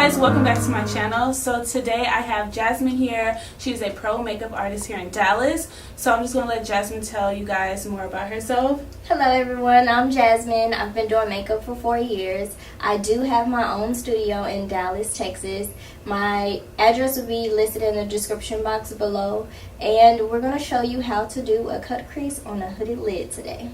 guys, welcome back to my channel. So today I have Jasmine here. She's a pro makeup artist here in Dallas. So I'm just going to let Jasmine tell you guys more about herself. Hello everyone, I'm Jasmine. I've been doing makeup for 4 years. I do have my own studio in Dallas, Texas. My address will be listed in the description box below. And we're going to show you how to do a cut crease on a hooded lid today.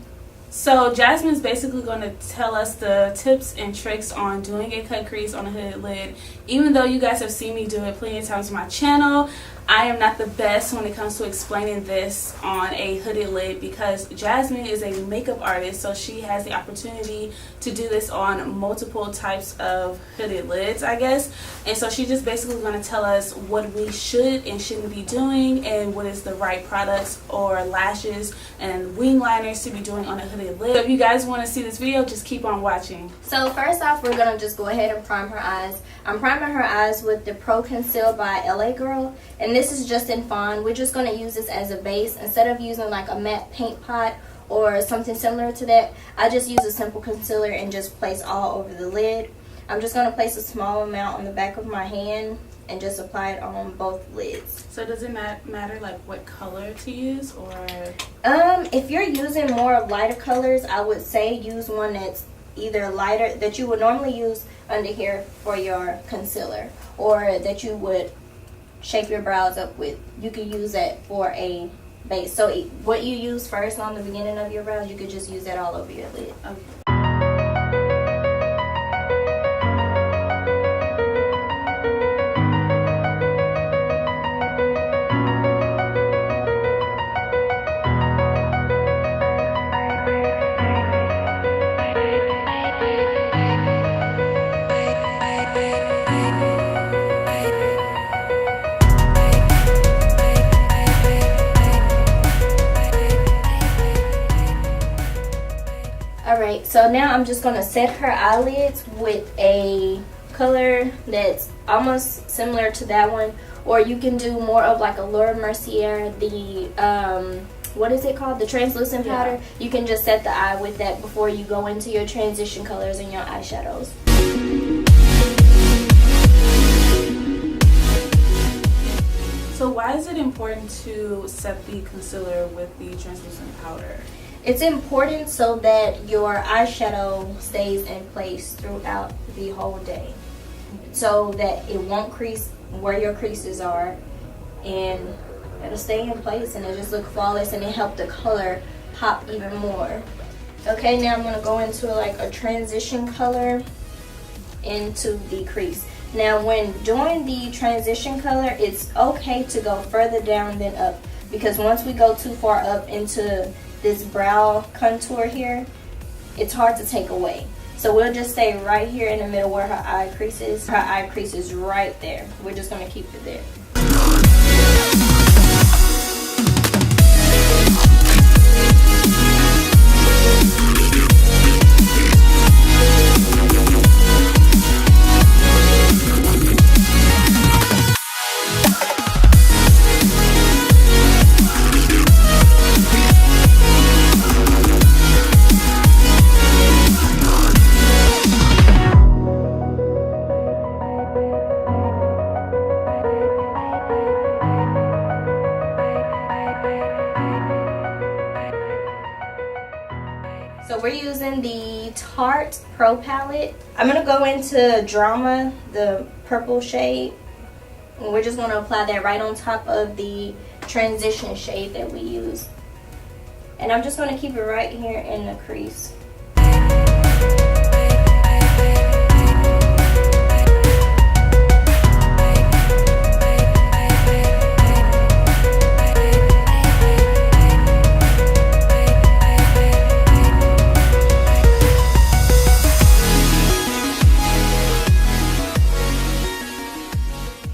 So Jasmine's basically going to tell us the tips and tricks on doing a cut crease on a hooded lid. Even though you guys have seen me do it plenty of times on my channel, I am not the best when it comes to explaining this on a hooded lid because Jasmine is a makeup artist, so she has the opportunity to do this on multiple types of hooded lids, I guess. And so she's just basically going to tell us what we should and shouldn't be doing and what is the right products or lashes and wing liners to be doing on a hooded lid. So if you guys want to see this video, just keep on watching. So first off, we're going to just go ahead and prime her eyes. I'm priming her eyes with the Pro Conceal by LA Girl, and this is just in fawn. We're just going to use this as a base. Instead of using like a matte paint pot or something similar to that, I just use a simple concealer and just place all over the lid. I'm just going to place a small amount on the back of my hand and just apply it on both lids. So does it matter like what color to use, or? If you're using more lighter colors, I would say use one that's either lighter, that you would normally use under here for your concealer, or that you would shape your brows up with. You could use that for a base. So what you use first on the beginning of your brows, you could just use that all over your lid. Okay. Alright, so now I'm just going to set her eyelids with a color that's almost similar to that one, or you can do more of like a LARA Mercier, the what is it called, the translucent powder. You can just set the eye with that before you go into your transition colors and your eyeshadows. So why is it important to set the concealer with the translucent powder? It's important so that your eyeshadow stays in place throughout the whole day, so that it won't crease where your creases are, and it'll stay in place and it'll just look flawless, and it helps the color pop even more. Okay, now I'm going to go into like a transition color into the crease. Now when doing the transition color, it's okay to go further down than up, because once we go too far up into this brow contour here, it's hard to take away. So we'll just stay right here in the middle where her eye crease is. Her eye crease is right there. We're just going to keep it there. So we're using the Tarte Pro palette. I'm going to go into Drama, the purple shade. And we're just going to apply that right on top of the transition shade that we use. And I'm just going to keep it right here in the crease.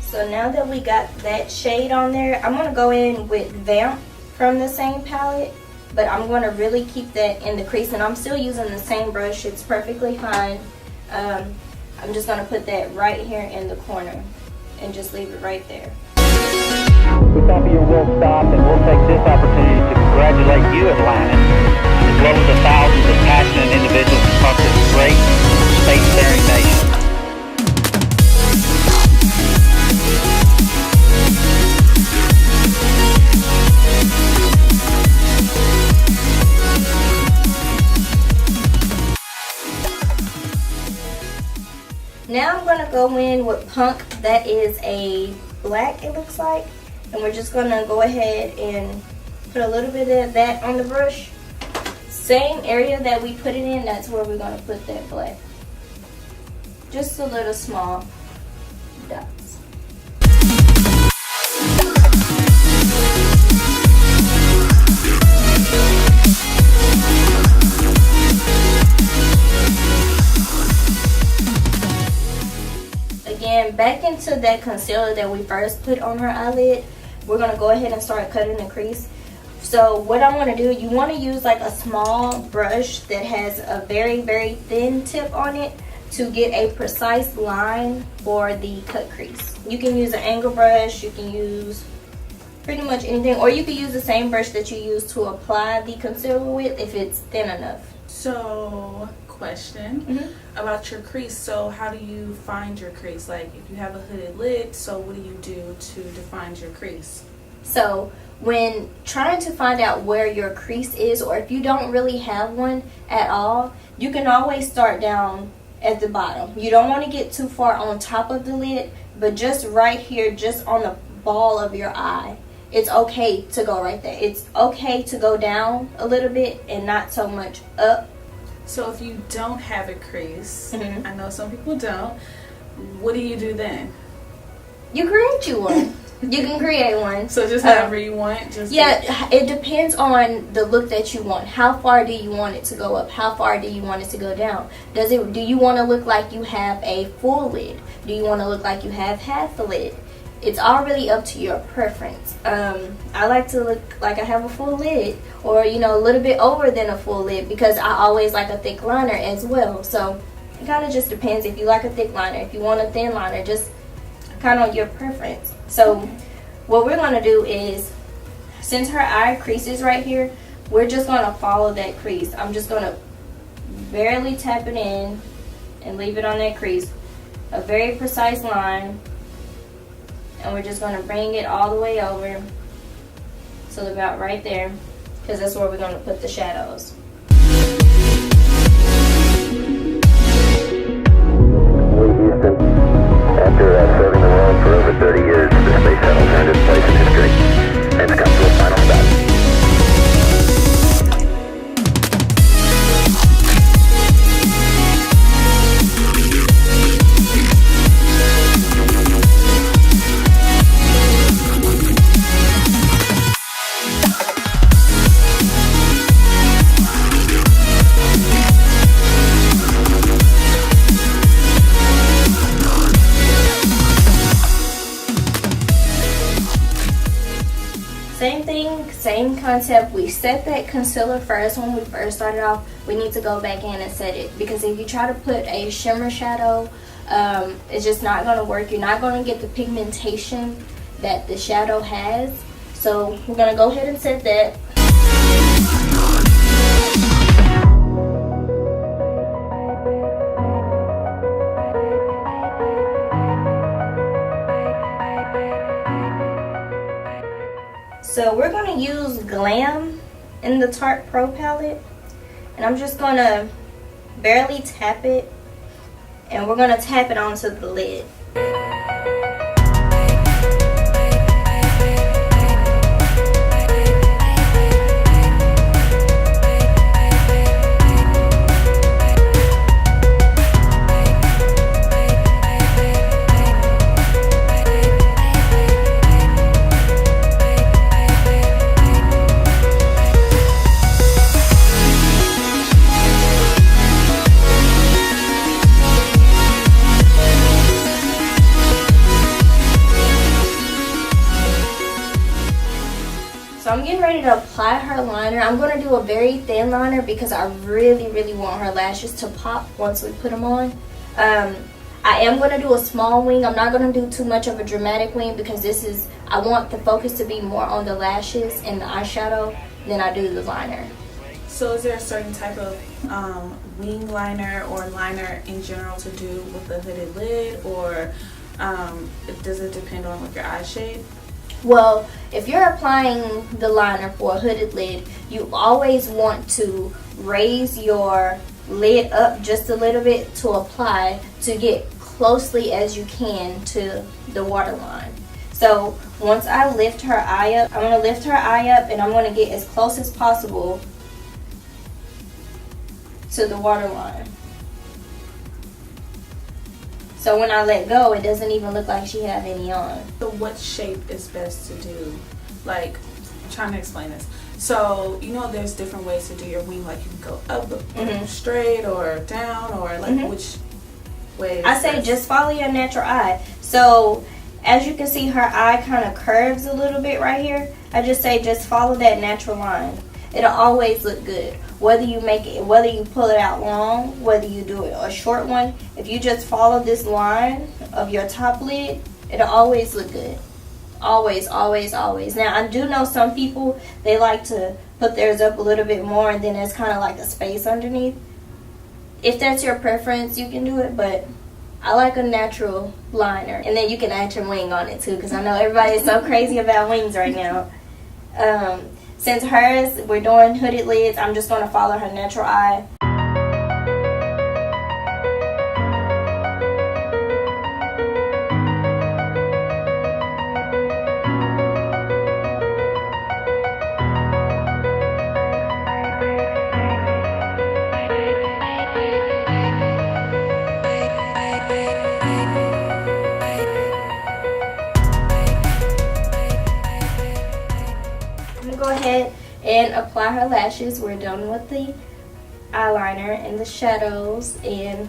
So now that we got that shade on there, I'm going to go in with Vamp from the same palette, but I'm going to really keep that in the crease, and I'm still using the same brush. It's perfectly fine. I'm just going to put that right here in the corner and just leave it right there. We top of your will stop, and we'll take this opportunity to congratulate you, Atlanta, as well as the thousands of passionate individuals across this great space-faring nation. Now I'm going to go in with Punk. That is a black, it looks like. And we're just going to go ahead and put a little bit of that on the brush. Same area that we put it in, that's where we're going to put that black. Just a little small dots. Again, back into that concealer that we first put on her eyelid, we're going to go ahead and start cutting the crease. So what I want to do, you want to use like a small brush that has a very, very thin tip on it to get a precise line for the cut crease. You can use an angle brush, you can use pretty much anything, or you can use the same brush that you use to apply the concealer with if it's thin enough. So, question about your crease. So how do you find your crease? Like if you have a hooded lid, so what do you do to define your crease? So when trying to find out where your crease is, or if you don't really have one at all, you can always start down at the bottom. You don't want to get too far on top of the lid, but just right here, just on the ball of your eye, it's okay to go right there. It's okay to go down a little bit and not so much up. So if you don't have a crease, I know some people don't, what do you do then? You create you one. You can create one. So just however you want? It depends on the look that you want. How far do you want it to go up? How far do you want it to go down? Do you want to look like you have a full lid? Do you want to look like you have half a lid? It's all really up to your preference. I like to look like I have a full lid, or a little bit over than a full lid, because I always like a thick liner as well. So it kind of just depends if you like a thick liner. If you want a thin liner, just kind of your preference. So what we're going to do is, since her eye crease is right here, we're just going to follow that crease. I'm just going to barely tap it in and leave it on that crease. A very precise line. And we're just going to bring it all the way over. So about right there. Because that's where we're going to put the shadows. After serving the world for over 30 years, the space shuttle earned its place in history and it's come to a final stop. Same thing, same concept. We set that concealer first when we first started off. We need to go back in and set it, because if you try to put a shimmer shadow, it's just not going to work. You're not going to get the pigmentation that the shadow has. So we're going to go ahead and set that. So we're going to use Glam in the Tarte Pro palette. And I'm just going to barely tap it. And we're going to tap it onto the lid. I'm getting ready to apply her liner. I'm going to do a very thin liner because I really, really want her lashes to pop once we put them on. I am going to do a small wing. I'm not going to do too much of a dramatic wing because I want the focus to be more on the lashes and the eyeshadow than I do the liner. So is there a certain type of wing liner or liner in general to do with the hooded lid, or does it depend on like your eye shade? Well, if you're applying the liner for a hooded lid, you always want to raise your lid up just a little bit to apply to get closely as you can to the waterline. So once I lift her eye up, I'm going to lift her eye up and I'm going to get as close as possible to the waterline. So when I let go, it doesn't even look like she have any on. So what shape is best to do? Like, I'm trying to explain this. So, you know, there's different ways to do your wing. Like, you can go up, straight, or down, or like which way? I say just follow your natural eye. So as you can see, her eye kind of curves a little bit right here. I just say just follow that natural line. It'll always look good. Whether you make it, whether you pull it out long, whether you do it a short one, if you just follow this line of your top lid, it'll always look good. Always, always, always. Now, I do know some people, they like to put theirs up a little bit more and then there's kind of like a space underneath. If that's your preference, you can do it, but I like a natural liner. And then you can add your wing on it too, because I know everybody is so crazy about wings right now. Since hers, we're doing hooded lids, I'm just going to follow her natural eye. Go ahead and apply her lashes. We're done with the eyeliner and the shadows, and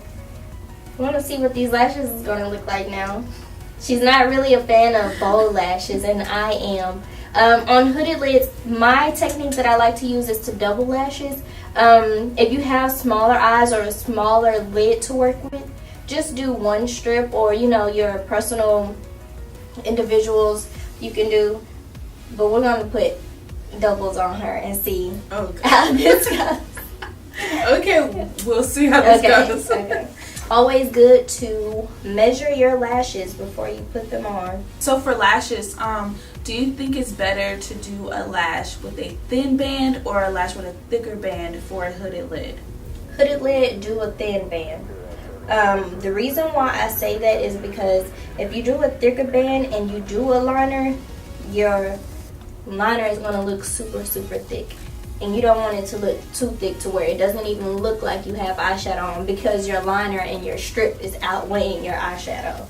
I want to see what these lashes is going to look like now. She's not really a fan of bold lashes, and I am. On hooded lids, my technique that I like to use is to double lashes. If you have smaller eyes or a smaller lid to work with, just do one strip, or you know, your personal individuals you can do, but we're going to put doubles on her and see how this goes. Okay, we'll see how this goes. Okay. Always good to measure your lashes before you put them on. So for lashes, do you think it's better to do a lash with a thin band or a lash with a thicker band for a hooded lid? Hooded lid, do a thin band. The reason why I say that is because if you do a thicker band and you do a liner, your liner is going to look super, super thick. And you don't want it to look too thick to where it doesn't even look like you have eyeshadow on, because your liner and your strip is outweighing your eyeshadow.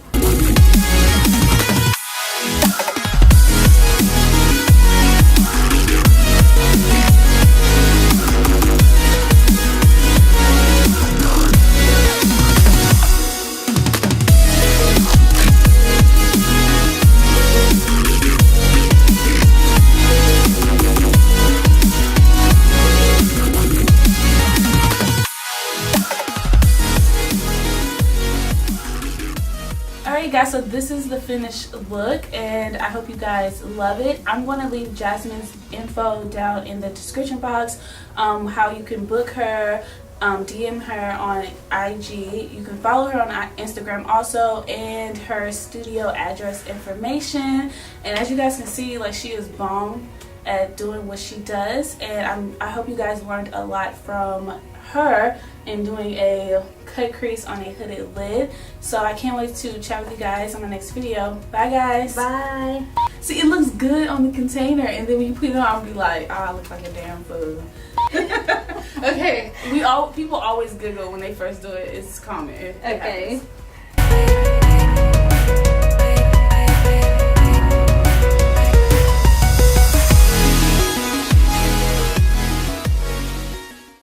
Guys, so this is the finished look and I hope you guys love it. I'm going to leave Jasmine's info down in the description box, how you can book her, DM her on IG, you can follow her on Instagram also, and her studio address information. And as you guys can see, like, she is bomb at doing what she does, and I hope you guys learned a lot from her in doing a cut crease on a hooded lid. So I can't wait to chat with you guys on the next video. Bye guys. Bye. See, it looks good on the container, and then when you put it on, I'll be like, oh, I look like a damn fool. Okay, people always giggle when they first do it. It's common. It happens.